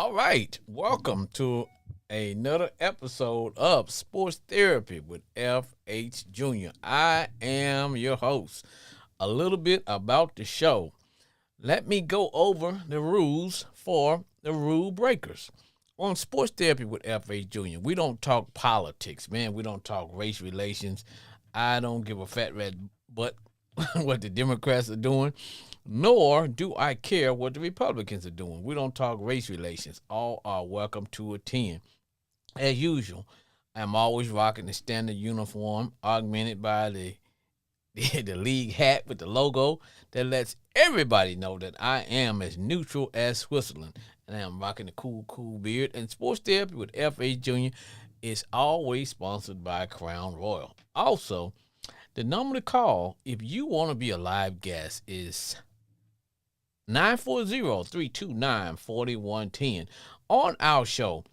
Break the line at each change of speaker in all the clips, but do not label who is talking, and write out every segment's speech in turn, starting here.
All right. Welcome to another episode of Sports Therapy with FH Jr. I am your host. A little bit about the show. Let me go over the rules for the rule breakers. On Sports Therapy with FH Jr., we don't talk politics, man. We don't talk race relations. I don't give a fat red butt what the Democrats are doing, nor do I care what the Republicans are doing. We don't talk race relations. All are welcome to attend. As usual, I'm always rocking the standard uniform, augmented by the league hat with the logo that lets everybody know that I am as neutral as Switzerland. And I'm rocking the cool beard. And Sports Therapy with F.A. Jr. is always sponsored by Crown Royal. Also, the number to call if you want to be a live guest is 940-329-4110. On our show,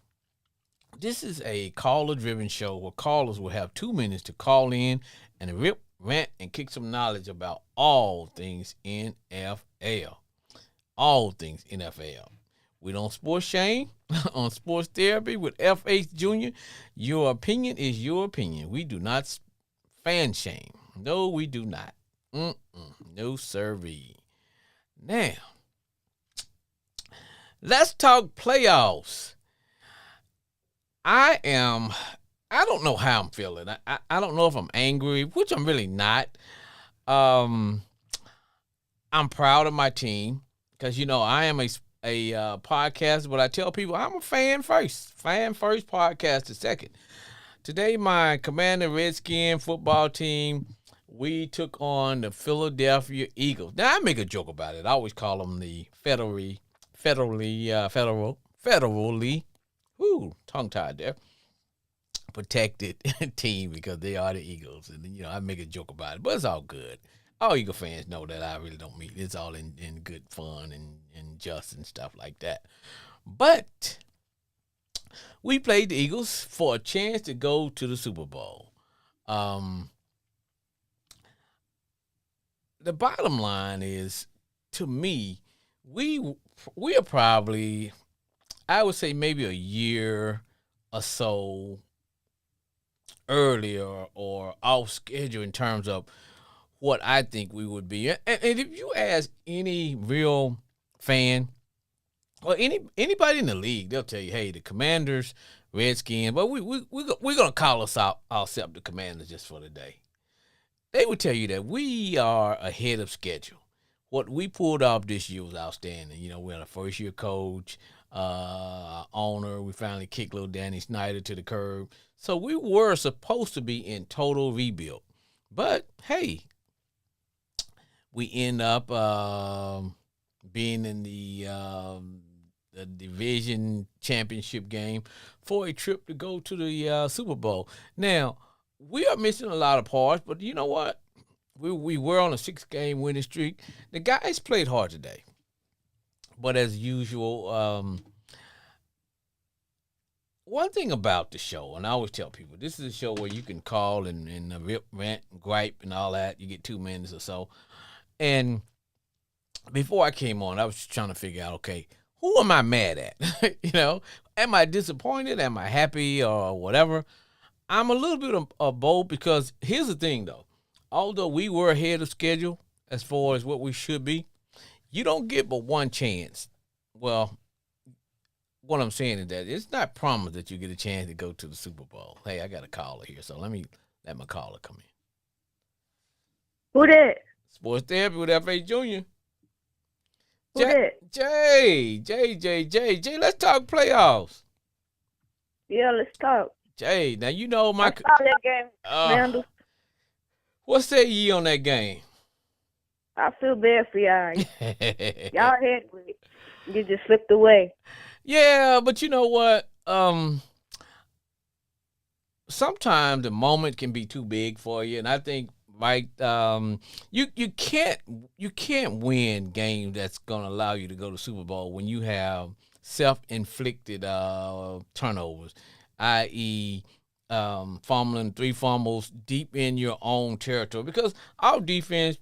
this is a caller-driven show where callers will have 2 minutes to call in and rip, rant, and kick some knowledge about all things NFL. All things NFL. We don't sports shame on Sports Therapy with FH Jr. Your opinion is your opinion. We do not fan shame. No, we do not. No sirree. Now, let's talk playoffs. I don't know how I'm feeling. I don't know if I'm angry, which I'm really not. I'm proud of my team because, I am a podcaster, but I tell people I'm a fan first. Fan first, podcaster second. Today, my Commander Redskin football team, we took on the Philadelphia Eagles. Now, I make a joke about it. I always call them the federally, tongue-tied there, protected team because they are the Eagles. And, I make a joke about it, but it's all good. All Eagle fans know that I really don't mean it's all in good fun and just and stuff like that. But we played the Eagles for a chance to go to the Super Bowl. The bottom line is, to me, we are probably, I would say maybe a year or so earlier or off schedule in terms of what I think we would be. And if you ask any real fan or anybody in the league, they'll tell you, hey, the Commanders, Redskins, but we're going to call ourselves the Commanders just for the day. They would tell you that we are ahead of schedule. What we pulled off this year was outstanding. We had a first-year coach, owner. We finally kicked little Danny Snyder to the curb. So we were supposed to be in total rebuild. But, hey, we end up being in the division championship game for a trip to go to the Super Bowl. Now, we are missing a lot of parts, but you know what? We were on a 6-game winning streak. The guys played hard today. But as usual, one thing about the show, and I always tell people, this is a show where you can call and rip, rant, gripe, and all that. You get 2 minutes or so. And before I came on, I was just trying to figure out, okay, who am I mad at? Am I disappointed? Am I happy or whatever? I'm a little bit of both because here's the thing, though. Although we were ahead of schedule as far as what we should be, you don't get but one chance. Well, what I'm saying is that it's not promised that you get a chance to go to the Super Bowl. Hey, I got a caller here, so let my caller come in.
Who that?
Sports Therapy with F.A. Jr.
Who that?
Jay, let's talk playoffs.
Yeah, let's talk.
Jay, now you know
I saw that game, Randall.
What say ye on that game?
I feel bad for y'all. Y'all had with it. You just slipped away.
Yeah, but you know what? Sometimes the moment can be too big for you, and I think you can't win games that's gonna allow you to go to Super Bowl when you have self-inflicted turnovers, i.e., fumbling 3 fumbles deep in your own territory. Because our defense,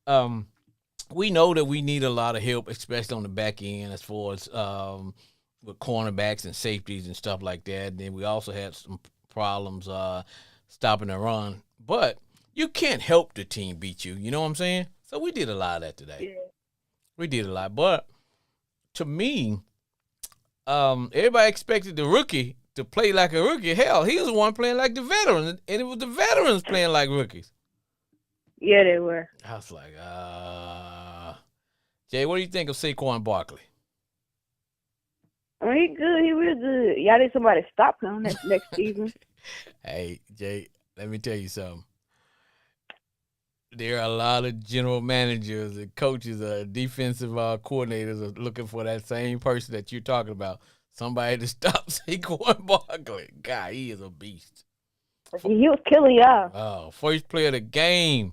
we know that we need a lot of help, especially on the back end as far as with cornerbacks and safeties and stuff like that. And then we also had some problems stopping the run. But you can't help the team beat you. You know what I'm saying? So we did a lot of that today.
Yeah.
We did a lot. But to me, everybody expected the rookie to play like a rookie. Hell, he was the one playing like the veterans, and it was the veterans playing like rookies.
Yeah, they were.
I was like, Jay, what do you think of Saquon Barkley?
I mean, he good. He real good. Y'all need somebody to stop him next season.
Hey, Jay, let me tell you something. There are a lot of general managers and coaches, defensive coordinators are looking for that same person that you're talking about. Somebody to stop Saquon Barkley. God, he is a beast.
He was killing y'all.
Oh, first play of the game,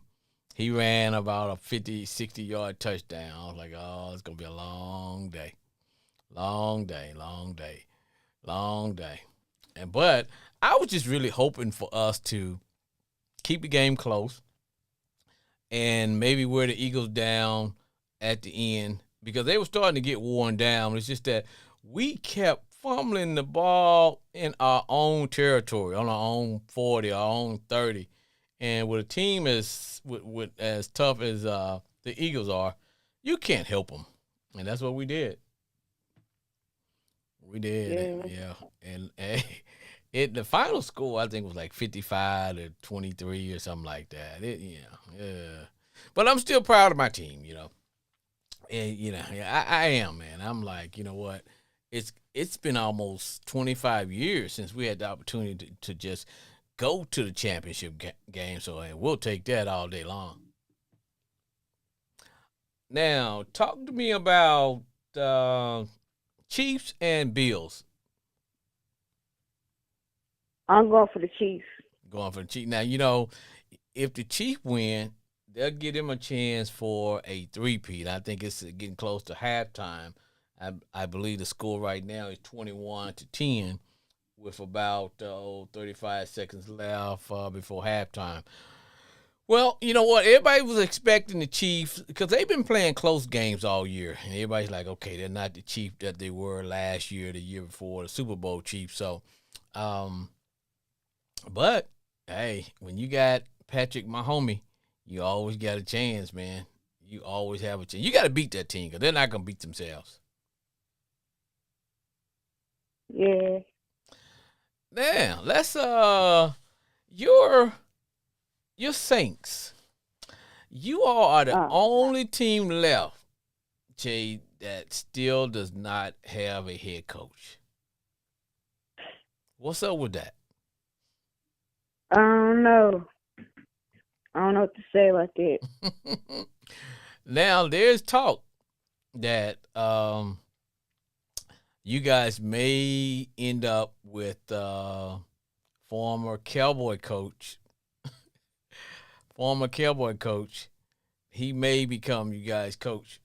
he ran about a 50, 60-yard touchdown. I was like, oh, it's going to be a long day. Long day, long day, long day. But I was just really hoping for us to keep the game close and maybe wear the Eagles down at the end because they were starting to get worn down. It's just that we kept fumbling the ball in our own territory, on our own 40, our own 30. And with a team as tough as the Eagles are, you can't help them. And that's what we did. We did, yeah. And the final score I think was like 55-23 or something like that. Yeah. But I'm still proud of my team, And I am, man. I'm like, you know what? It's been almost 25 years since we had the opportunity to just go to the championship game, so we'll take that all day long. Now, talk to me about Chiefs and Bills.
I'm going for the Chiefs.
Going for the Chiefs. Now, if the Chiefs win, they'll give them a chance for a three-peat. I think it's getting close to halftime. I believe the score right now is 21-10 with about 35 seconds left before halftime. Well, you know what? Everybody was expecting the Chiefs because they've been playing close games all year. And everybody's like, okay, they're not the Chiefs that they were last year, the year before, the Super Bowl Chiefs. So, but, hey, when you got Patrick Mahomes, you always got a chance, man. You always have a chance. You got to beat that team because they're not going to beat themselves.
Yeah.
Now, let's, your Saints. You all are the only team left, Jay, that still does not have a head coach. What's up with that?
I don't know. I don't know what to say about that.
Now, there's talk that you guys may end up with former Cowboy coach. He may become you guys' coach.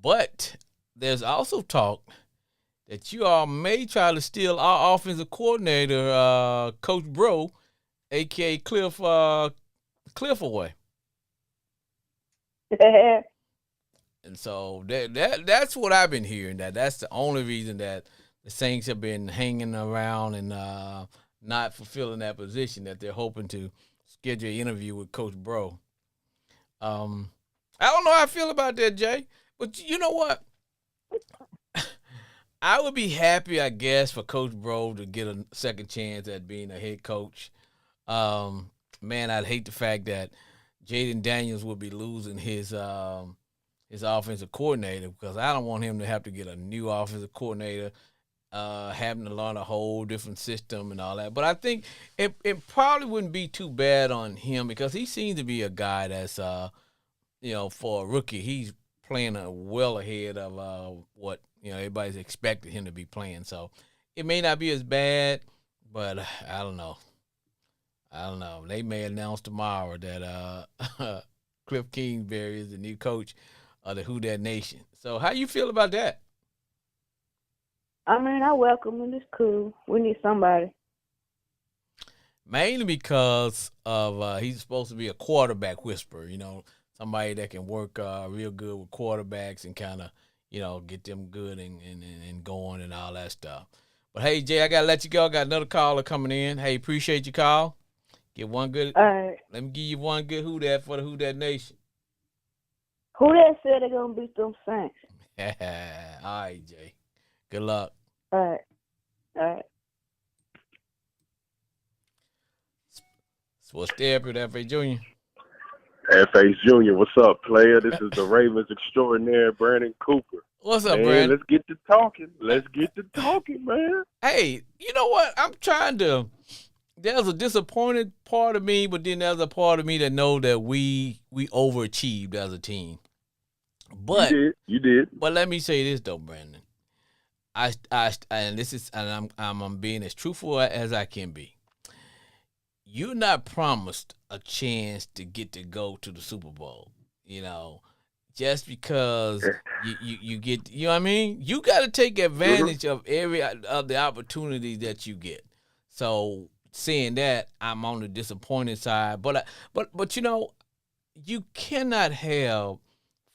But there's also talk that you all may try to steal our offensive coordinator, Coach Bro, a.k.a. Cliff away. And so that's what I've been hearing. That's the only reason that the Saints have been hanging around and not fulfilling that position, that they're hoping to schedule an interview with Coach Bro. I don't know how I feel about that, Jay. But you know what? I would be happy, I guess, for Coach Bro to get a second chance at being a head coach. Man, I'd hate the fact that Jaden Daniels will be losing his offensive coordinator because I don't want him to have to get a new offensive coordinator, having to learn a whole different system and all that. But I think it probably wouldn't be too bad on him because he seems to be a guy that's, for a rookie, he's playing well ahead of what everybody's expected him to be playing. So it may not be as bad, but I don't know. They may announce tomorrow that Cliff Kingsbury is the new coach of the Who Dat Nation. So how you feel about that?
I mean, I welcome him. It's cool. We need somebody.
Mainly because of he's supposed to be a quarterback whisperer, somebody that can work real good with quarterbacks and kind of, get them good and going and all that stuff. But hey, Jay, I gotta let you go. I got another caller coming in. Hey, appreciate your call. Get one good.
All right.
Let me give you one good who that for the Who That Nation.
Who that said they're gonna beat them Saints?
All right, Jay. Good luck.
All right. All right.
Sports Therapy with F.A. Jr.
FH Jr., what's up, player? This is the Ravens extraordinaire, Brandon Cooper.
What's up,
Man,
Brandon?
let's get to talking. Let's get to talking, man.
Hey, you know what? I'm trying to. There's a disappointed part of me, but then there's a part of me that know that we overachieved as a team. But
you did.
But let me say this though, Brandon. I'm being as truthful as I can be. You're not promised a chance to get to go to the Super Bowl, just because you get, you know what I mean? You got to take advantage of every of the opportunity that you get. So saying that, I'm on the disappointed side, but you cannot have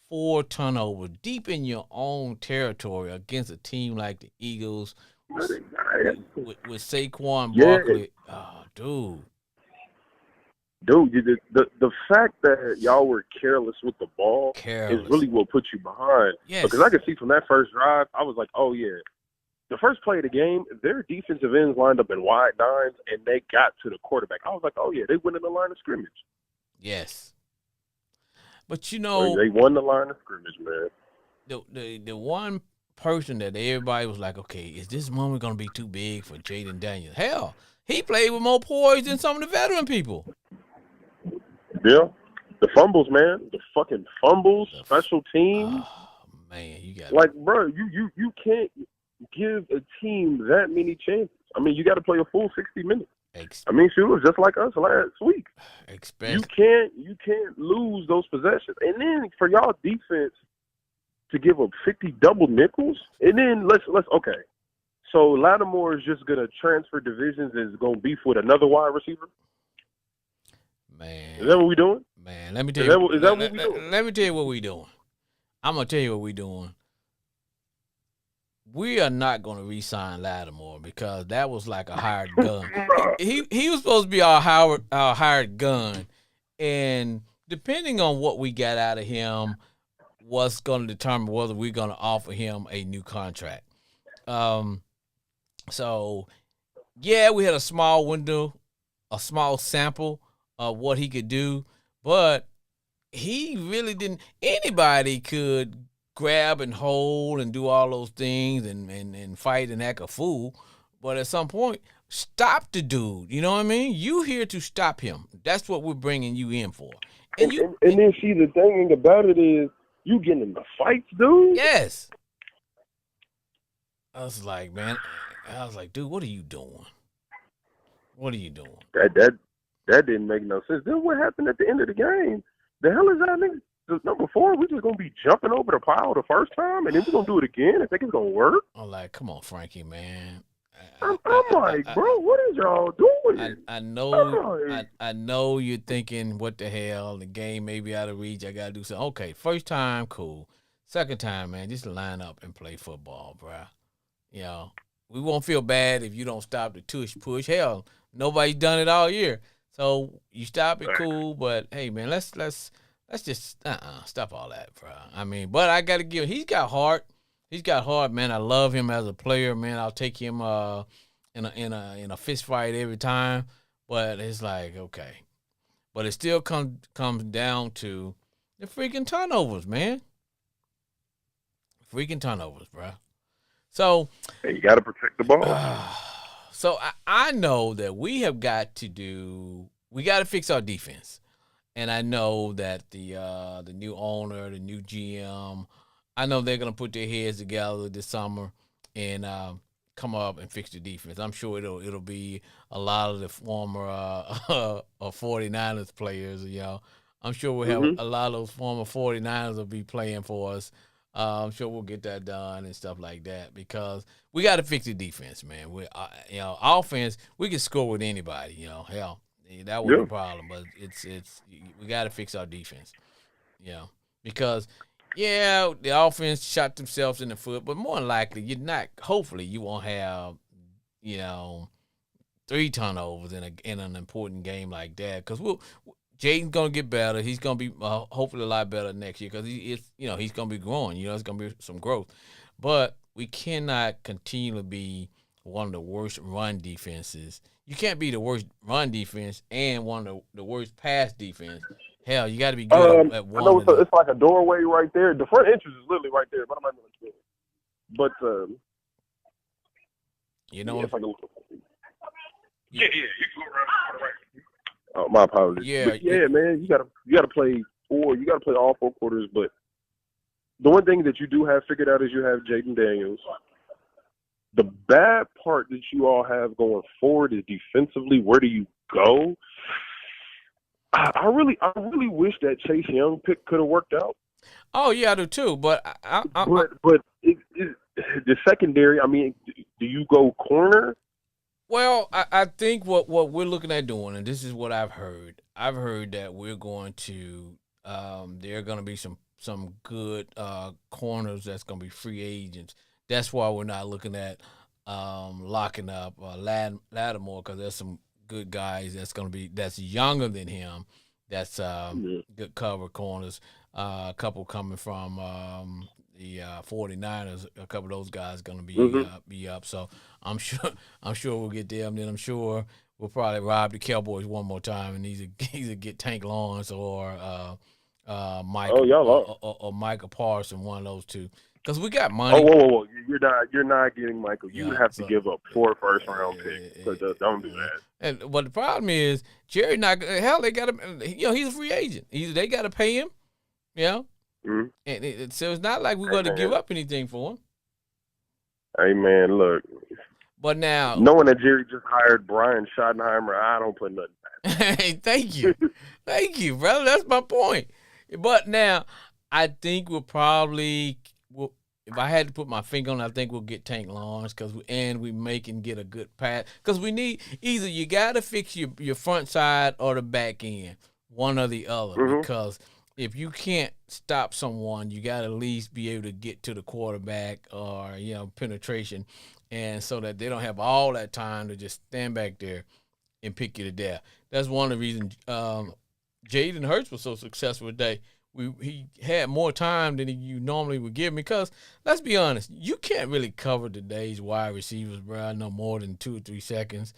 4 turnovers deep in your own territory against a team like the Eagles with Saquon Barkley. Oh, dude.
Dude, the fact that y'all were careless with the ball is really what put you behind.
Yes.
Because I could see from that first drive, I was like, oh, yeah. The first play of the game, their defensive ends lined up in wide nines, and they got to the quarterback. I was like, oh, yeah, they went in the line of scrimmage.
Yes. But,
they won the line of scrimmage, man.
The one person that everybody was like, okay, is this moment going to be too big for Jaden Daniels? Hell, he played with more poise than some of the veteran people.
Yeah. The fumbles, man. The fucking fumbles, special teams.
Oh, man, you got
like, bro, you can't give a team that many chances. I mean, you got to play a full 60 minutes. I mean, shoot, it was just like us last week. You can't lose those possessions. And then for y'all defense to give up 50 double nickels, and then let's okay. So Lattimore is just gonna transfer divisions and is gonna beef with another wide receiver.
Man,
is that what we doing?
Man, let me tell you. Is that what we doing? Let me tell you what we doing. I'm gonna tell you what we doing. We are not going to re-sign Lattimore because that was like a hired gun. He was supposed to be our hired gun, and depending on what we got out of him, was going to determine whether we're going to offer him a new contract. So, yeah, we had a small window, a small sample of what he could do, but he really didn't. Anybody could grab and hold and do all those things and fight and act a fool. But at some point, stop the dude. You know what I mean? You here to stop him. That's what we're bringing you in for. And
then see, the thing about it is you getting in the fights, dude.
Yes. I was like, dude, what are you doing? What are you doing?
That didn't make no sense. Then what happened at the end of the game? The hell is that nigga? Number 4, we just gonna be jumping over the pile the first time, and then we're gonna do it again. I think it's gonna work.
I'm like, come on, Frankie, man.
I'm like, bro, what is y'all doing?
I know you're thinking, what the hell? The game may be out of reach. I gotta do something. Okay, first time, cool. Second time, man, just line up and play football, bro. We won't feel bad if you don't stop the tush push. Hell, nobody's done it all year, so you stop it, cool. But hey, man, let's just stop all that, bro. I mean, but I got to give. He's got heart. He's got heart, man. I love him as a player, man. I'll take him in a fist fight every time. But it's like, okay, but it still comes down to the freaking turnovers, man. Freaking turnovers, bro. So
hey, you got to protect the ball.
So I know that we have got to fix our defense. And I know that the new owner, the new GM, I know they're gonna put their heads together this summer and come up and fix the defense. I'm sure it'll be a lot of the former 49ers players. I'm sure we'll have a lot of those former 49ers will be playing for us. I'm sure we'll get that done and stuff like that because we got to fix the defense, man. Offense, we can score with anybody. Hell. That wasn't a problem, but it's we got to fix our defense, because Yeah, the offense shot themselves in the foot, but more than likely, you're not. Hopefully, you won't have, you know, 3 turnovers in an important game like that. Because Jaden's gonna get better. He's gonna be hopefully a lot better next year because he's gonna be growing. It's gonna be some growth, but we cannot continue to be one of the worst run defenses. You can't be the worst run defense and one of the worst pass defense. Hell, you got to be good at one.
I know it's like a doorway right there. The front entrance is literally right there, but I'm not going to. But it's like a little. Yeah, you can go around right. Oh, my apologies. Yeah, man, you gotta play four. You gotta play all 4 quarters. But the one thing that you do have figured out is you have Jaden Daniels. The bad part that you all have going forward is defensively. Where do you go? I really wish that Chase Young pick could have worked out.
Oh yeah, I do too. But
the secondary. I mean, do you go corner?
Well, I think what we're looking at doing, and this is what I've heard. I've heard that we're going to there are going to be some good corners that's going to be free agents. That's why we're not looking at locking up Lattimore, because there's some good guys that's younger than him. That's good cover corners. A couple coming from the 49ers. A couple of those guys going to be up. So I'm sure we'll get them. Then I'm sure we'll probably rob the Cowboys one more time and either get Tank Lawrence or Mike or Micah Parsons, one of those two. Because we got money.
Whoa! You're not getting Michael. You have to give up 4 first-round picks. So don't do that.
But the problem is Jerry they got him. He's a free agent. They got to pay him. And so it's not like we're going to give up anything for him.
Hey man, look.
But now,
knowing that Jerry just hired Brian Schottenheimer, I don't put nothing back.
Hey, thank you, brother. That's my point. But now, I think if I had to put my finger on it, I think we'll get Tank Lawrence we make and get a good pass. Because we need either you got to fix your front side or the back end, one or the other. Because if you can't stop someone, you got to at least be able to get to the quarterback or penetration, and so that they don't have all that time to just stand back there and pick you to death. That's one of the reasons Jaden Hurts was so successful today. He had more time than you normally would give him because, let's be honest, you can't really cover today's wide receivers, bro, no more than 2 or 3 seconds.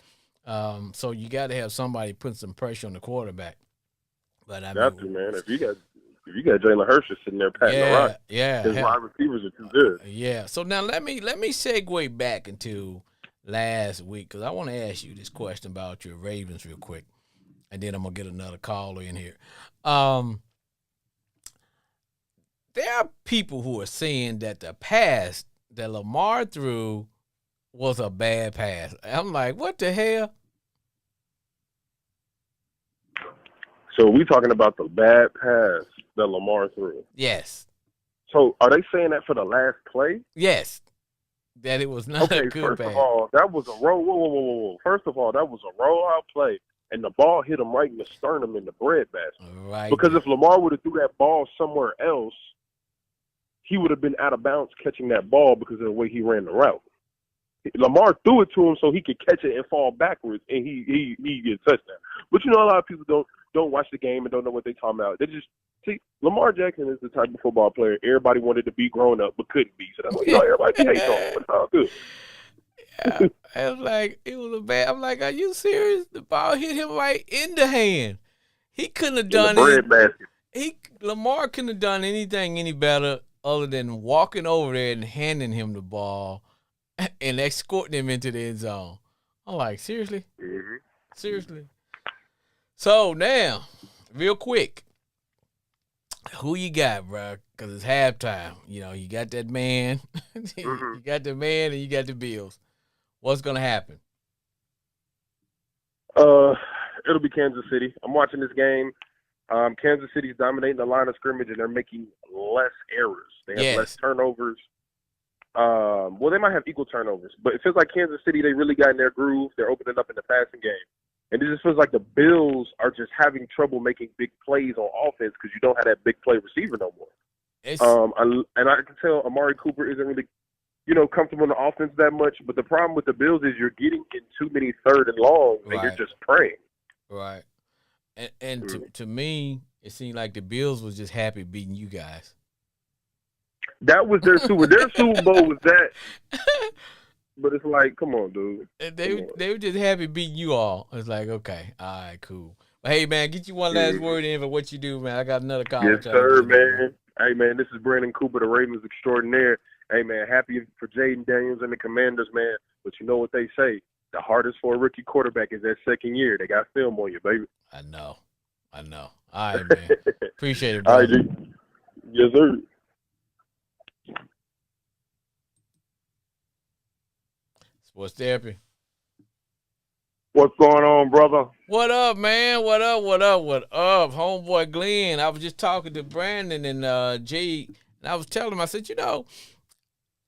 So you got to have somebody putting some pressure on the quarterback. But man,
if you got Jalen Hurts sitting there patting the rock, his wide receivers are too good.
Yeah. So now let me segue back into last week because I want to ask you this question about your Ravens real quick, and then I'm gonna get another caller in here. There are people who are saying that the pass that Lamar threw was a bad pass. I'm like, what the hell?
So we talking about the bad pass that Lamar threw?
Yes.
So are they saying that for the last play?
Yes. That it was not a good pass.
First of all, that was a roll. Whoa. First of all, that was a rollout play, and the ball hit him right in the sternum in the breadbasket.
Right.
Because if Lamar would have threw that ball somewhere else, he would have been out of bounds catching that ball because of the way he ran the route. Lamar threw it to him so he could catch it and fall backwards, and he gets touchdown. But a lot of people don't watch the game and don't know what they're talking about. They just see Lamar Jackson is the type of football player everybody wanted to be grown up but couldn't be. So that's what everybody hates on. It's all good.
Yeah, I was like, it was a bad. I'm like, are you serious? The ball hit him right in the hand. He couldn't have done it. Lamar couldn't have done anything any better other than walking over there and handing him the ball and escorting him into the end zone. I'm like, seriously?
Mm-hmm.
Seriously? So now, real quick, who you got, bro? Because it's halftime. You got that man. You got the man and you got the Bills. What's going to happen?
It'll be Kansas City. I'm watching this game. Kansas City's dominating the line of scrimmage, and they're making less errors. They have less turnovers. Well, they might have equal turnovers, but it feels like Kansas City, they really got in their groove. They're opening up in the passing game. And it just feels like the Bills are just having trouble making big plays on offense because you don't have that big play receiver no more.
and
I can tell Amari Cooper isn't really, comfortable on the offense that much. But the problem with the Bills is you're getting in too many third and longs, and you're just praying.
Right. And to me, it seemed like the Bills was just happy beating you guys.
That was their Super. Their Super Bowl was that. But it's like, come on, dude.
They were just happy beating you all. It's like, okay, all right, cool. But hey, man, get you one last word in for what you do, man. I got another call.
Yes, sir, man. Hey, man, this is Brandon Cooper, the Ravens extraordinaire. Hey, man, happy for Jaden Daniels and the Commanders, man. But you know what they say? The hardest for a rookie quarterback is that second year. They got film on you, baby.
I know. All right, man. Appreciate it, bro.
All right, dude. Yes, sir.
Sports Therapy.
What's going on, brother?
What up, man? What up? Homeboy Glenn. I was just talking to Brandon and Jay, and I was telling him, I said,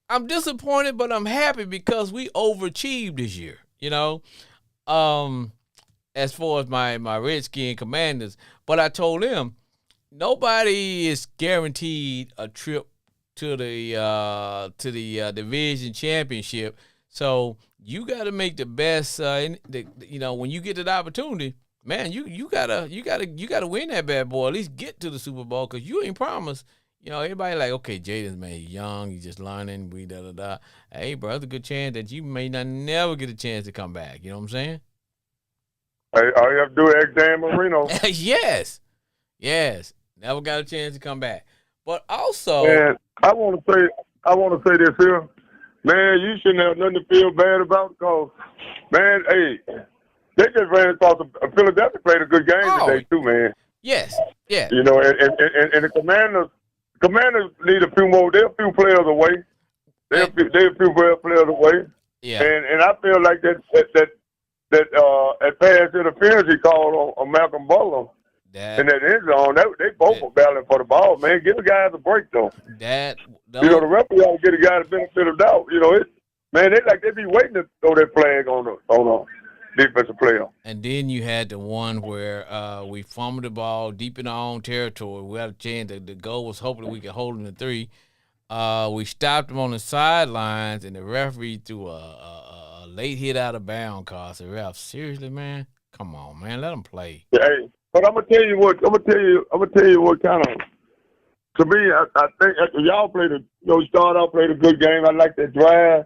I'm disappointed, but I'm happy because we overachieved this year, as far as my Redskin Commanders. But I told him, nobody is guaranteed a trip to the division championship. So you got to make the best. When you get the opportunity, man, you gotta win that bad boy. At least get to the Super Bowl, because you ain't promised. Everybody like, okay, Jaden's, man, he's young, he's just learning. Hey, bro, there's a good chance that you may not never get a chance to come back. You know what I'm saying?
Hey, all you have to do is ask Dan Marino.
Yes, never got a chance to come back. But also,
man, I want to say this here. Man, you shouldn't have nothing to feel bad about, because, man, hey, they just ran across Philadelphia played a good game today too, man.
Yes, yeah.
And the Commanders need a few more. They're a few players away. They're a few players away.
Yeah.
And I feel like that pass interference he called on Malcolm Butler in that end zone, they both were battling for the ball, man. Give the guys a break, though. The referee ought to get a guy the benefit of the doubt. They be waiting to throw that flag on a defensive player.
And then you had the one where we fumbled the ball deep in our own territory. We had a chance. The goal was hoping we could hold them to 3. We stopped them on the sidelines, and the referee threw a late hit out of bounds. Cause the ref, seriously, man, come on, man, let them play.
Hey, but I'm gonna tell you what kind of. To me, I think y'all start out played a good game. I like that drive.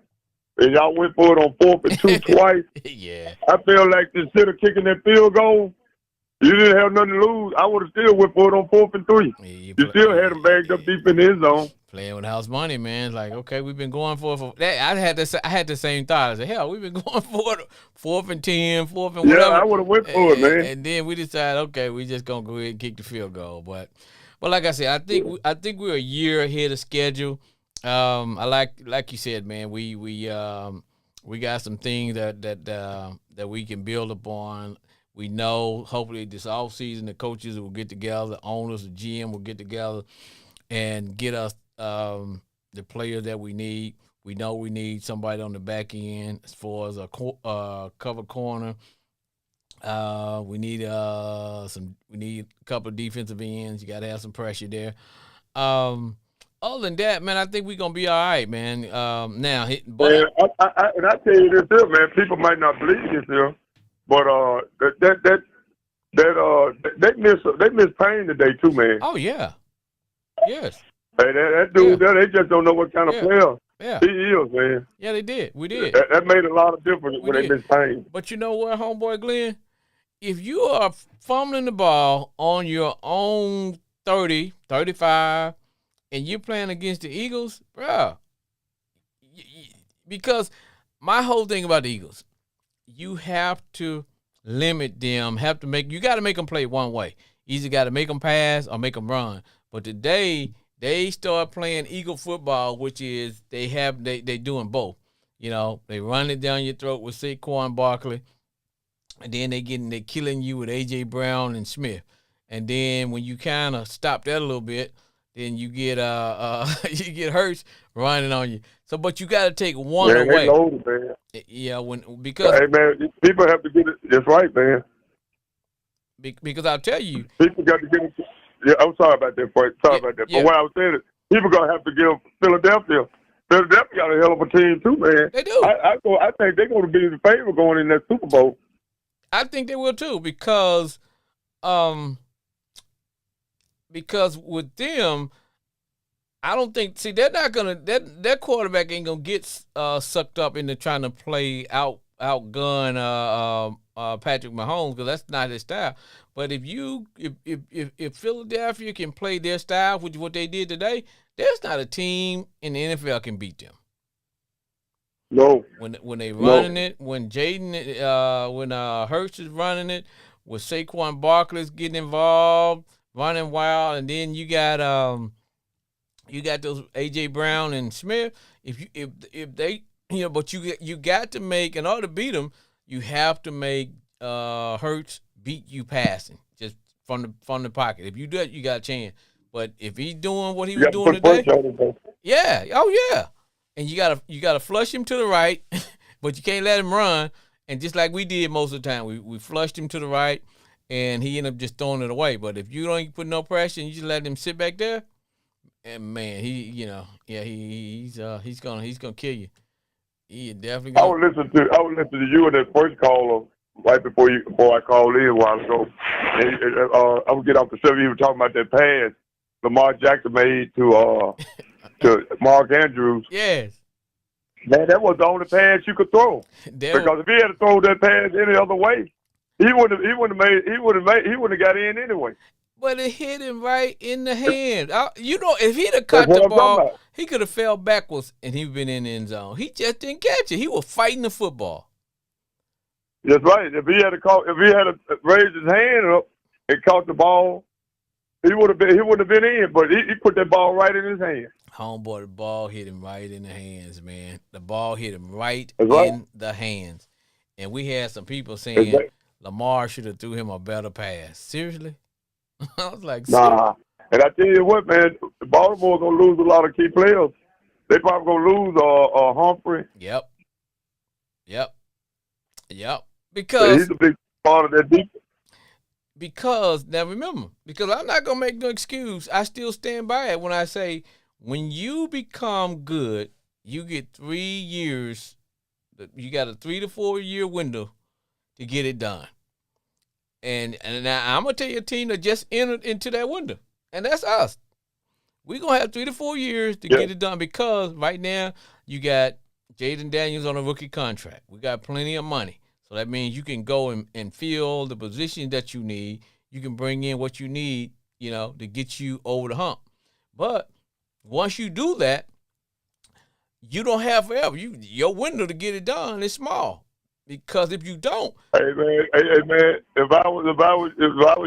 And y'all went for it on 4th and 2 twice.
Yeah.
I feel like instead of kicking that field goal, you didn't have nothing to lose. I would have still went for it on 4th and 3. Yeah, you still had them bagged up deep in the end zone.
Playing with house money, man. It's like, okay, we've been going for that. I had the same thought. I said, hell, we've been going for it 4th and 10, 4th and whatever.
Yeah, I would have went for it, man.
And then we decided, okay, we just gonna go ahead and kick the field goal. But like I said, I think we're a year ahead of schedule. I like you said, man. We got some things that we can build upon. We know hopefully this offseason the coaches will get together, the owners, the GM will get together and get us the players that we need. We know we need somebody on the back end as far as a cover corner. We need a couple of defensive ends. You got to have some pressure there. Other than that, man, I think we're gonna be all right, man. Now, I
tell you this here, man. People might not believe this here, but they miss Payne today too, man.
Oh yeah, yes.
Hey, that dude, they just don't know what kind of player he is, man.
Yeah, they did. We did.
That made a lot of difference when they missed Payne.
But you know what, homeboy Glenn? If you are fumbling the ball on your own 30, 35. And you're playing against the Eagles, bro. Because my whole thing about the Eagles, you have to limit them. You got to make them play one way. Either got to make them pass or make them run. But today they start playing Eagle football, which is they doing both. They run it down your throat with Saquon Barkley, and then they killing you with A.J. Brown and Smith. And then when you kind of stop that a little bit, then you get Hurts running on you. So, but you got to take one away.
They loaded, man.
Yeah, because
hey, man, people have to get it. That's right, man.
Because I'll tell you,
people got to get it. Yeah, I'm sorry about that. But what I was saying is, people gonna have to give Philadelphia. Philadelphia got a hell of a team too, man.
They do.
I think they're gonna be in favor going in that Super Bowl.
I think they will too because with them, I don't think. See, they're not gonna. That quarterback ain't gonna get sucked up into trying to play outgun Patrick Mahomes because that's not his style. But if Philadelphia can play their style, which is what they did today, there's not a team in the NFL can beat them.
No.
When they running it, when Hurts is running it, with Saquon Barkley's getting involved, running wild, and then you got those AJ Brown and Smith. If they but you got to make, in order to beat them, you have to make Hurts beat you passing just from the pocket. If you do that, you got a chance. But if he's doing what he was doing today, yeah, oh yeah, and you gotta flush him to the right, but you can't let him run. And just like we did most of the time, we flushed him to the right, and he ended up just throwing it away. But if you don't put no pressure and you just let him sit back there, and man, he's gonna kill you. He definitely.
I would listen to you in that first caller right before I called in a while ago. And, I would get off the show. You were talking about that pass Lamar Jackson made to Mark Andrews.
Yes.
Man, that was the only pass you could throw. Because if he had thrown that pass any other way, he wouldn't have got in anyway.
But it hit him right in the hand. If he'd have caught the ball, he could have fell backwards and he'd been in the end zone. He just didn't catch it. He was fighting the football.
That's right. If he had raised his hand up and caught the ball, he wouldn't have been in. But he put that ball right in his hand.
Homeboy, the ball hit him right in the hands, man. The ball hit him right in the hands. And we had some people saying Lamar should have threw him a better pass. Seriously? I was like,
nah. And I tell you what, man, Baltimore's going to lose a lot of key players. They probably going to lose Humphrey.
Yep. Because
he's a big part of that defense.
Because, now remember, because I'm not going to make no excuse. I still stand by it when I say when you become good, you get 3 years. You got a 3 to 4 year window to get it done. And now I'm going to tell you a team that just entered into that window, and that's us. We're going to have 3 to 4 years to get it done because right now you got Jaden Daniels on a rookie contract. We got plenty of money. So that means you can go and fill the position that you need. You can bring in what you need, to get you over the hump. But once you do that, you don't have forever. Your window to get it done is small. Because if you don't,
hey man, if I was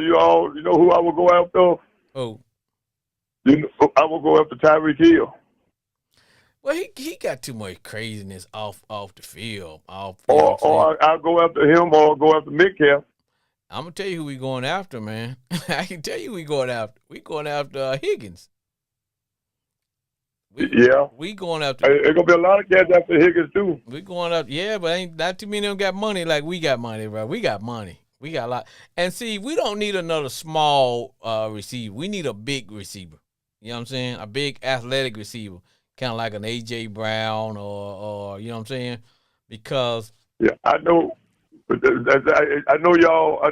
you all, you know who I would go after?
Oh,
I would go after Tyreek Hill.
Well, he got too much craziness off the field.
Or I'll go after him or go after Metcalf.
I'm gonna tell you who we going after, man. I can tell you who we going after. We going after Higgins. We going after.
There's gonna be a lot of cats after Higgins too.
We going up, but ain't not too many of them got money like we got money, bro. We got money. We got a lot. And see, we don't need another small receiver. We need a big receiver. You know what I'm saying? A big athletic receiver, kind of like an AJ Brown or you know what I'm saying? Because
I know. I know y'all. I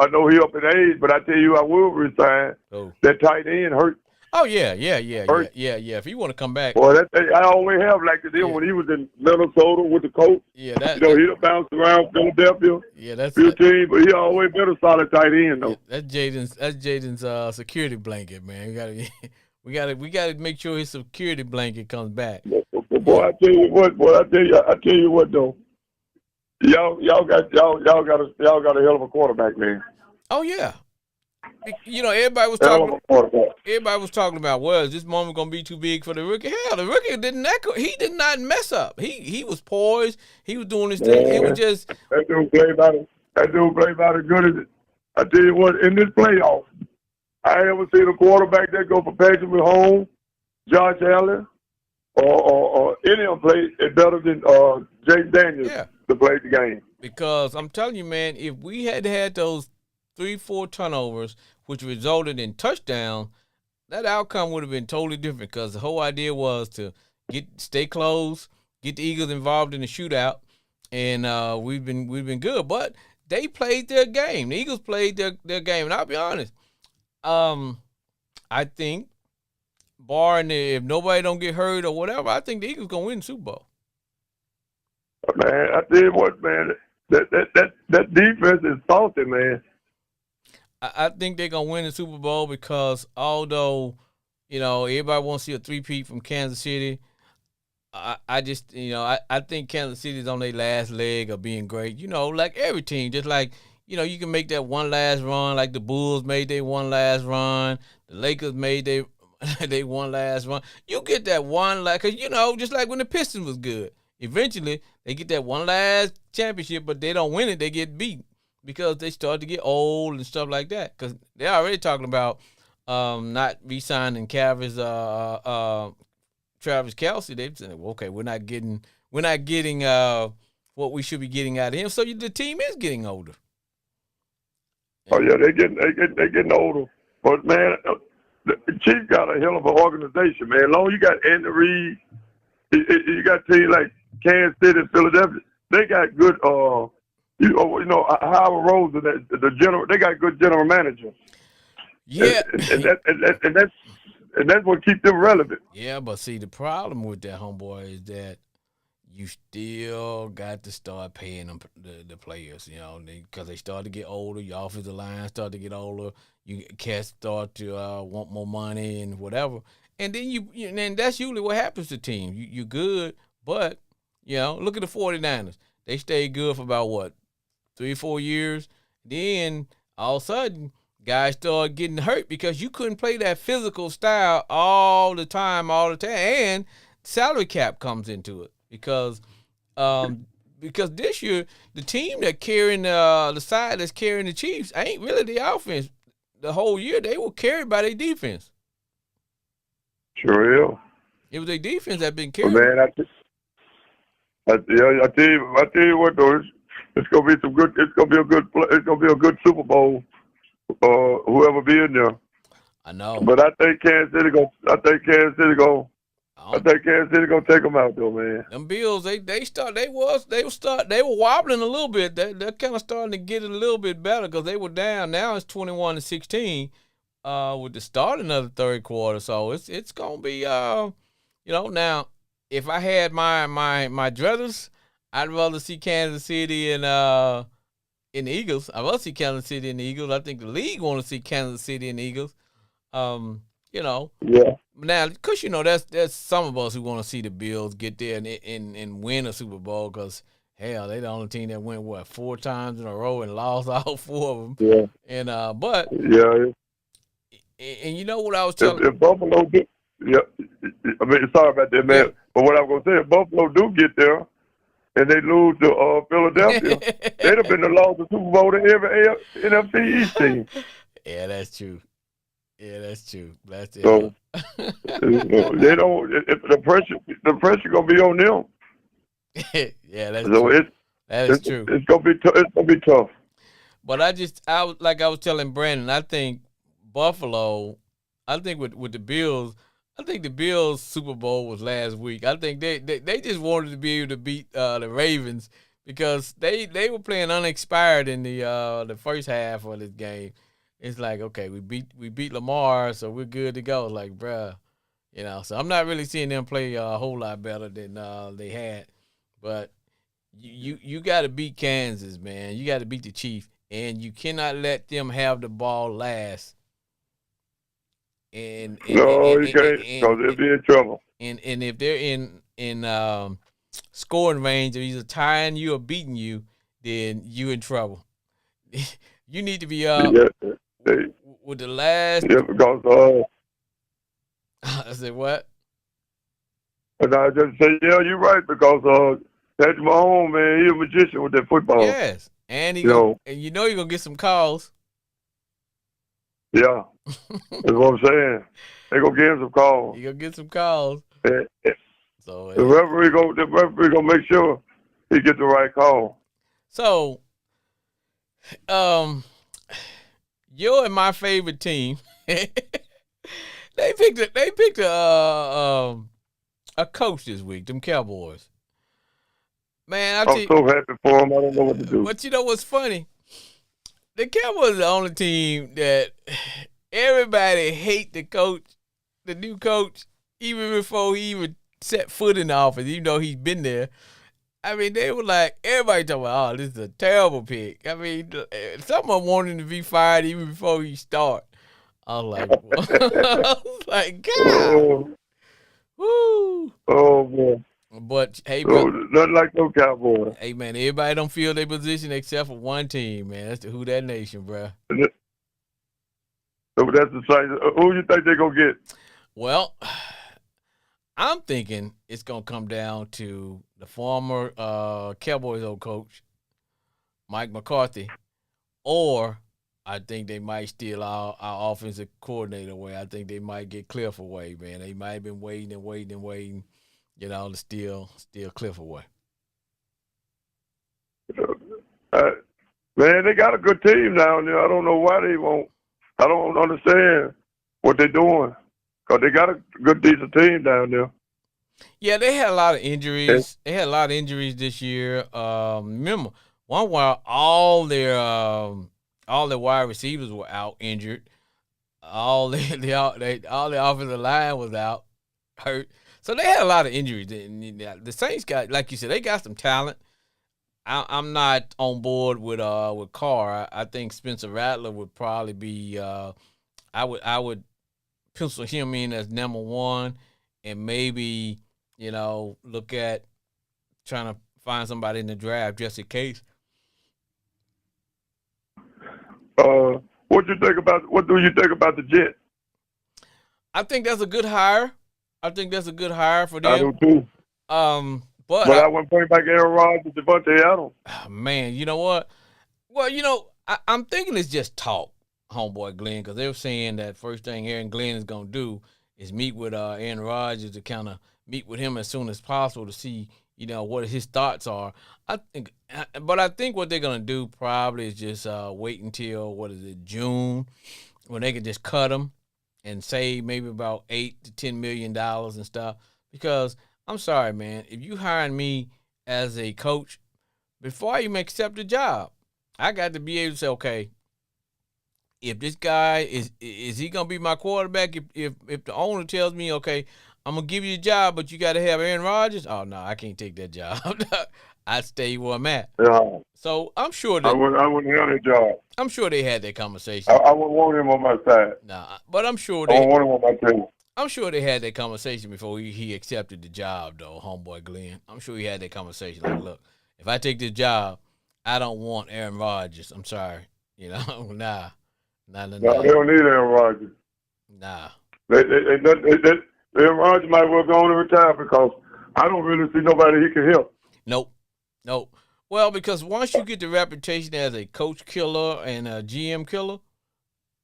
know he up in age, but I tell you, I will resign. That tight end hurt.
Oh yeah. If he want to come back,
boy, I always have liked it when he was in Minnesota with the coach.
Yeah,
he bounced around Philadelphia.
Yeah, that's
your team, but he always been a solid tight end though.
Yeah, that's Jaden's security blanket, man. We gotta make sure his security blanket comes back.
Boy, I tell you what though. Y'all got a hell of a quarterback, man.
Oh yeah. Everybody was talking about, well, is this moment gonna be too big for the rookie? Hell, the rookie did not mess up. He was poised. He was doing his thing. It was just
that dude play about as good as it. I tell you what, in this playoff, I ain't ever seen a quarterback that go for Patrick Mahomes, Josh Allen, or any of them play better than Jaden Daniels to play the game.
Because I'm telling you, man, if we had those 3-4 turnovers, which resulted in touchdown, that outcome would have been totally different because the whole idea was to stay close, get the Eagles involved in the shootout, and we've been good. But they played their game. The Eagles played their game, and I'll be honest. I think, barring if nobody don't get hurt or whatever, I think the Eagles gonna win the Super Bowl.
Man, I tell you what, man, that defense is salty, man.
I think they're gonna win the Super Bowl because although, everybody wants to see a three-peat from Kansas City, I just, I think Kansas City's on their last leg of being great. Like every team, just like, you can make that one last run, like the Bulls made their one last run, the Lakers made they one last run. You get that one because just like when the Pistons was good, eventually they get that one last championship, but they don't win it, they get beat because they start to get old and stuff like that. Because they're already talking about not re-signing Travis Kelce. They said, well, okay, we're not getting what we should be getting out of him. So the team is getting older.
Oh yeah, they getting older. But man, the Chiefs got a hell of an organization, man. As long as you got Andy Reid, you got teams like Kansas City and Philadelphia. They got good. Howard Rose and the general. They got good general managers.
Yeah,
and that's what keeps them relevant.
Yeah, but see, the problem with that, homeboy, is that you still got to start paying them the players, because they start to get older. Your offensive line start to get older. You cats start to want more money and whatever. And then and that's usually what happens to teams. You're good, but look at the 49ers. They stayed good for about what, 3-4 years. Then all of a sudden, guys start getting hurt because you couldn't play that physical style all the time, and salary cap comes into it because this year the team that carrying the side that's carrying the Chiefs ain't really the offense. The whole year they were carried by their defense.
Sure is.
It was their defense that been carried.
Man, I tell you what though, it's gonna be some good. It's gonna be a good. It's gonna be a good Super Bowl. Whoever be in there.
I know.
But I think Kansas City gonna take them out though, man.
Them Bills, they were wobbling a little bit. They're kind of starting to get it a little bit better because they were down. Now it's 21-16 with the starting of the third quarter. So it's gonna be now if I had my druthers, I'd rather see Kansas City and in the Eagles. I want to see Kansas City and the Eagles. I think the league want to see Kansas City and the Eagles.
Yeah.
Now, because there's some of us who want to see the Bills get there and win a Super Bowl because hell, they the only team that went 4 times in a row and lost all 4 of them.
Yeah.
And but
yeah.
And you know what I was telling?
If Buffalo do, I mean, sorry about that, man. But what I'm gonna say, if Buffalo do get there, and they lose to Philadelphia, they'd have been the loss of Super Bowl to every NFC East team.
Yeah, that's true. That's it.
So they don't. The pressure gonna be on them.
Yeah, that's
so
true. That is true.
It's gonna be tough.
But I was telling Brandon, I think Buffalo. I think with the Bills. I think the Bills' Super Bowl was last week. I think they just wanted to be able to beat the Ravens because they were playing unexpired in the first half of this game. It's like, okay, we beat Lamar, so we're good to go. Like, bruh, So I'm not really seeing them play a whole lot better than they had. But you got to beat Kansas, man. You got to beat the Chiefs, and you cannot let them have the ball last. You can't,
because they'll be in trouble.
And if they're in scoring range of either tying you or beating you, then you in trouble. You need to be up with the last.
Yeah, because
I said what?
And I just say, yeah, you're right because Patrick Mahomes, man, he's a magician with that football.
Yes, and you're gonna get some calls.
Yeah, that's what I'm saying. They gonna give him some calls.
You gonna get some calls. So
the referee gonna make sure he get the right call.
So, you're my favorite team. They picked a coach this week. Them Cowboys. Man,
I'm so happy for them. I don't know what to do.
But you know what's funny? The Cowboys are the only team that everybody hate the coach, the new coach, even before he even set foot in the office, even though he's been there. I mean, they were like, everybody talking about, oh, this is a terrible pick. I mean, someone wanted him to be fired even before he start. I was like, God. Woo.
Oh, man.
But, hey, bro.
Nothing like no Cowboys.
Hey, man, everybody don't feel their position except for one team, man. That's the Who That Nation, bro.
So that's the site. Who you think they're going to get?
Well, I'm thinking it's going to come down to the former Cowboys old coach, Mike McCarthy, or I think they might steal our offensive coordinator away. I think they might get Cliff away, man. They might have been waiting, you know, to steal Cliff away.
Man, they got a good team down there. I don't know why they won't. I don't understand what they're doing. Because they got a good, decent team down there.
Yeah, they had a lot of injuries. They had a lot of injuries this year. Remember, one while all their wide receivers were out injured. All the offensive line was out, hurt. So they had a lot of injuries. The Saints got, like you said, they got some talent. I'm not on board with Carr. I think Spencer Rattler would probably be. I would pencil him in as number one, and maybe look at trying to find somebody in the draft just in case.
What do you think about the Jets?
I think that's a good hire. I think that's a good hire for them.
I do too.
But
I wouldn't bring back Aaron Rodgers, Devontae Adams.
Man, you know what? Well, I'm thinking it's just talk, homeboy Glenn, because they were saying that first thing Aaron Glenn is going to do is meet with Aaron Rodgers to kind of meet with him as soon as possible to see, what his thoughts are. I think what they're going to do probably is just wait until, June, when they can just cut him and save maybe about $8 to $10 million and stuff. Because I'm sorry, man, if you hiring me as a coach, before I even accept the job, I got to be able to say, okay, if this guy is he gonna be my quarterback? If the owner tells me, okay, I'm gonna give you a job, but you got to have Aaron Rodgers, oh no, I can't take that job. I'd stay where I'm at.
Yeah.
So I'm sure that
I wouldn't have that job.
I'm sure they had that conversation.
I wouldn't want him on my side.
Nah, but I'm sure
I don't want him on my team.
I'm sure they had that conversation before he accepted the job, though, homeboy Glenn. I'm sure he had that conversation. Like, look, if I take this job, I don't want Aaron Rodgers. I'm sorry. Nah.
No, they don't need Aaron Rodgers.
Nah.
Aaron Rodgers might well go on and retire because I don't really see nobody he can help.
Nope. Well, because once you get the reputation as a coach killer and a GM killer,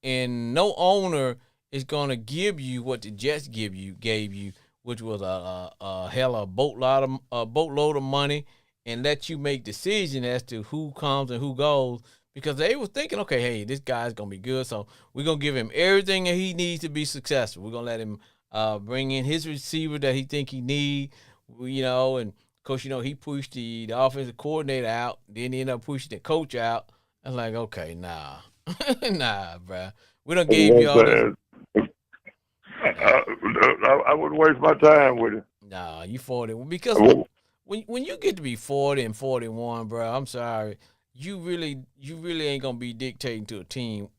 and no owner is going to give you what the Jets gave you, which was a hell of a boatload of money, and let you make decisions as to who comes and who goes, because they were thinking, okay, hey, this guy's going to be good, so we're going to give him everything that he needs to be successful. We're going to let him bring in his receiver that he think he need, and of course, he pushed the offensive coordinator out, then he ended up pushing the coach out. I was like, okay, nah, bruh. We done gave you all this.
I wouldn't waste my time with it.
Nah, you 40. Because when you get to be 40 and 41, bro, I'm sorry, you really ain't gonna be dictating to a team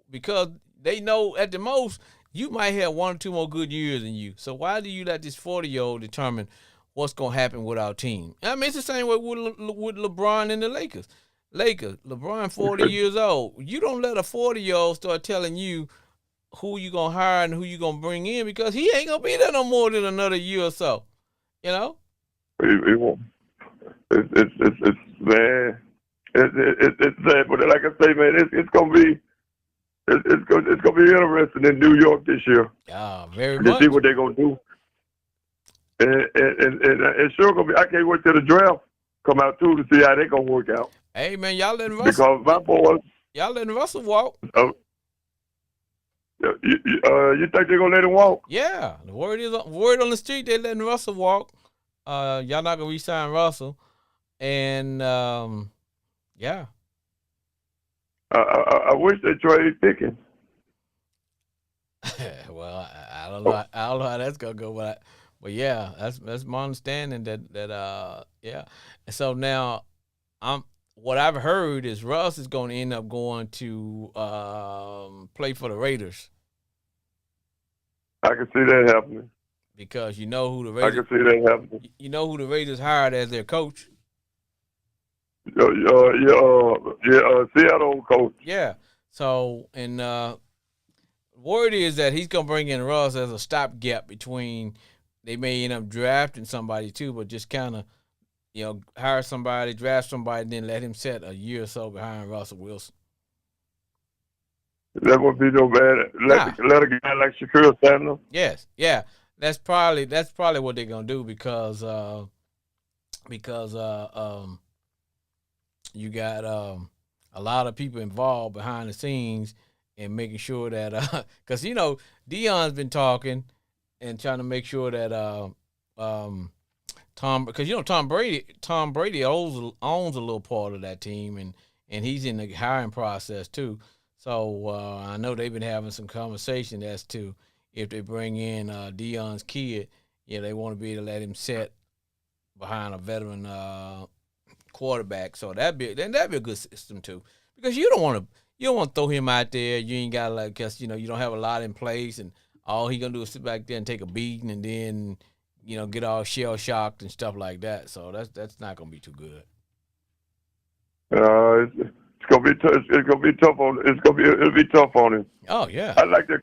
because they know at the most you might have 1 or 2 more good years than you. So why do you let this 40-year-old determine what's gonna happen with our team? I mean, it's the same way with LeBron and the Lakers. LeBron 40 years old. You don't let a 40-year-old start telling you who you gonna hire and who you gonna bring in, because he ain't gonna be there no more than another year or so.
He won't. It's man. It's sad, but like I say, man, it's gonna be interesting in New York this year.
Yeah, very
to
much.
See what they're gonna do. And it's sure gonna be. I can't wait till the draft come out too to see how they gonna work out.
Hey man, y'all letting
Russell. Because my boys.
Y'all letting Russell walk.
You think they're gonna let him walk?
Yeah, the word on the street they're letting Russell walk. Y'all not gonna re-sign Russell, and yeah.
I wish they traded Pickens.
Well, I don't know. I don't know how that's gonna go, but yeah, that's my understanding that yeah. And so now, what I've heard is Russ is going to end up going to play for the Raiders.
I can see that happening.
Because you know who the Raiders.
I can see that happening.
You know who the Raiders hired as their coach.
Seattle coach.
Yeah. So, and word is that he's gonna bring in Russ as a stopgap between. They may end up drafting somebody too, but just kind of, hire somebody, draft somebody, then let him set a year or so behind Russell Wilson.
That would be no bad. Let a guy like Shakur stand up.
Yes, yeah. That's probably what they're gonna do because you got a lot of people involved behind the scenes and making sure that because Deion's been talking and trying to make sure that Tom Brady owns a little part of that team and he's in the hiring process too. So I know they've been having some conversation as to if they bring in Deion's kid, they want to be able to let him sit behind a veteran quarterback. So that'd be a good system too, because you don't want to throw him out there. You ain't got because you don't have a lot in place, and all he gonna do is sit back there and take a beating, and then get all shell shocked and stuff like that. So that's not gonna be too good.
It's gonna be tough. It'll be tough on him.
Oh yeah.
I like that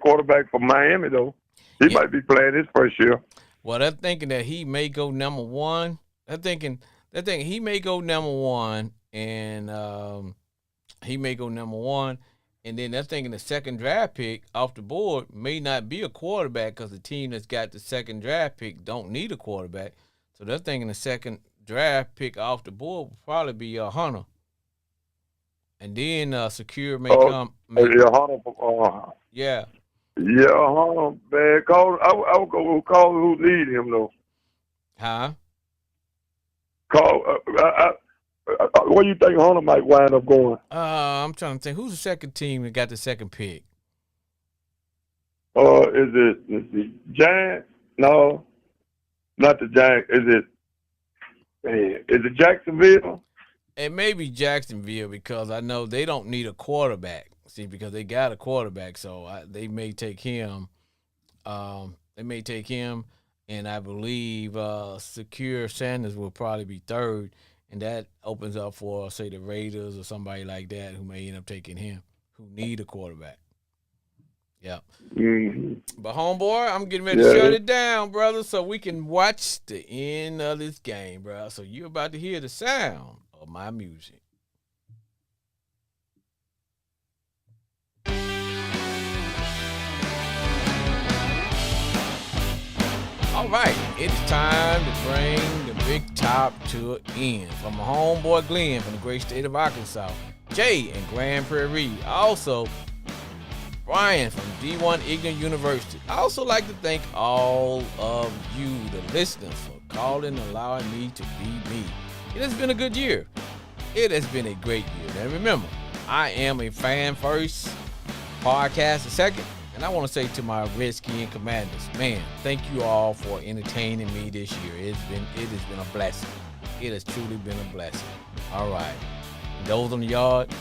quarterback from Miami though. He might be playing his first year.
Well, they're thinking that he may go number one. They're thinking he may go number one, and and then they're thinking the second draft pick off the board may not be a quarterback because the team that's got the second draft pick don't need a quarterback. So they're thinking the second draft pick off the board will probably be Hunter. And then Secure may come.
Hunter.
Yeah.
Yeah, Hunter, man. I would go call who need him though.
Huh?
Where you think Hunter might wind up going?
I'm trying to think. Who's the second team that got the second pick?
Is it Giants? No, not the Giants. Is it Jacksonville?
It may be Jacksonville because I know they don't need a quarterback. See, because they got a quarterback, so they may take him. And I believe Secure Sanders will probably be third, and that opens up for, say, the Raiders or somebody like that who may end up taking him, who need a quarterback. Yeah.
Mm-hmm.
But, homeboy, I'm getting ready to shut it down, brother, so we can watch the end of this game, bro. So you're about to hear the sound of my music. All right, it's time to bring the big top to an end. From my homeboy Glenn from the great state of Arkansas, Jay in Grand Prairie, also Brian from D1 Ignorant University. I also like to thank all of you, the listeners, for calling and allowing me to be me. It has been a good year. It has been a great year. And remember, I am a fan first, podcast a second. And I want to say to my Redskins commanders, man, thank you all for entertaining me this year. It has been a blessing. It has truly been a blessing. All right. And those on the yard,